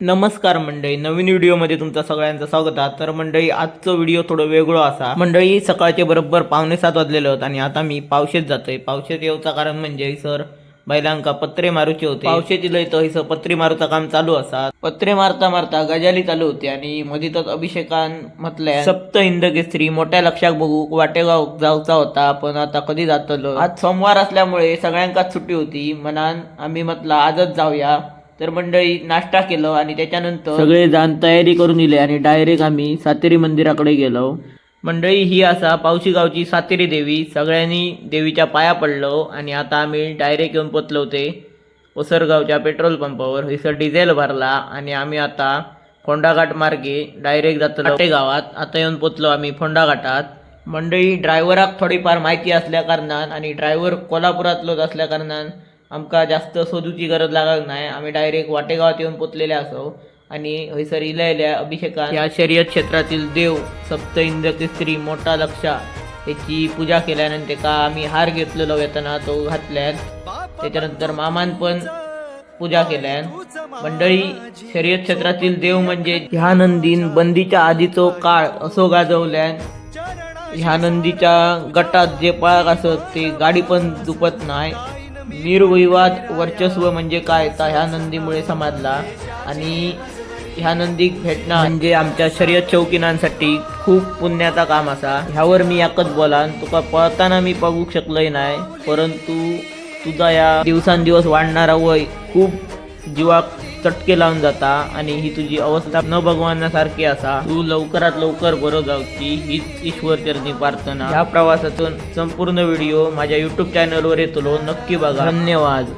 नमस्कार मंडळी, नवीन व्हिडिओमध्ये तुमचं सगळ्यांचं स्वागत आहे. तर मंडळी, आजचं व्हिडिओ थोडं वेगळं असा. मंडळी, सकाळचे बरोबर 6:45 वाजलेले होत आणि आता मी पावशेत जातोय. पावशेत येऊचं कारण म्हणजे सर बैलांका पत्रे मारूचे होते. पावशेत इलय तर हिसं पत्रे मारूचं काम चालू असा. पत्रे मारता मारता गजाली चालू होती आणि मधीतच अभिषेकान म्हटलंय सप्त हिंद केसरी मोठ्या लक्षात बघू वाटेगाव जाऊचा होता, पण आता कधी जातलो. आज सोमवार असल्यामुळे सगळ्यांकाच सुट्टी होती. मनान आम्ही म्हटलं आजच जाऊया. तर मंडळी, नाश्ता केलं आणि त्याच्यानंतर सगळे जण तयारी करून इले आणि डायरेक्ट आम्ही सातेरी मंदिराकडे गेलो. मंडळी, ही असा पावशी गावची सातेरी देवी. सगळ्यांनी देवीच्या पाया पडलो आणि आता आम्ही डायरेक्ट येऊन पोचलो होते ओसरगावच्या पेट्रोल पंपावर. हिसर डिझेल भरला आणि आम्ही आता फोंडाघाट मार्गे डायरेक्ट जातलो गावात. आता येऊन पोचलो आम्ही फोंडाघाटात. मंडळी, ड्रायव्हराक थोडीफार माहिती असल्या कारणान आणि ड्रायव्हर कोल्हापुरातलोच असल्या कारणान आमका जास्त शोधूची गरज लागत नाही. आम्ही डायरेक्ट वाटेगावात येऊन पोचलेले असो आणि हयसर इल्या अभिषेकान या शर्यत क्षेत्रातील देव सप्त इंद केसरी मोठा लक्षा याची पूजा केल्यानंतर त्याका आम्ही हार घेतलेलो येताना तो घातल्यान. त्याच्यानंतर मामान पण पूजा केल्यान. मंडळी, शर्यत क्षेत्रातील देव म्हणजे ह्या नंदीन बंदीच्या आधीचो काळ असो गाजवल्यान. ह्या नंदीच्या गटात जे पळाक असत ते गाडी पण दुपत नाही. निर्विवाद वर्चस्व म्हणजे काय तर ह्या नंदीमुळे समजला आणि ह्या नंदीक भेटणं म्हणजे आमच्या शर्यत शौकीनांसाठी खूप पुण्याचा काम असा. ह्यावर मी एकच बोलान, तुका पळताना मी बघू शकलोय नाही, परंतु तुझा या दिवसांदिवस वाढणारा वय खूप जीवाक चटके लावून जाता आणि ही तुझी अवस्था न भगवानासारखी असा. तू लवकरात लवकर बरं जाऊची हीच ईश्वर चरणी प्रार्थना. ह्या प्रवासातून संपूर्ण व्हिडिओ माझ्या यूट्यूब चॅनलवर येतलो, नक्की बघा. धन्यवाद.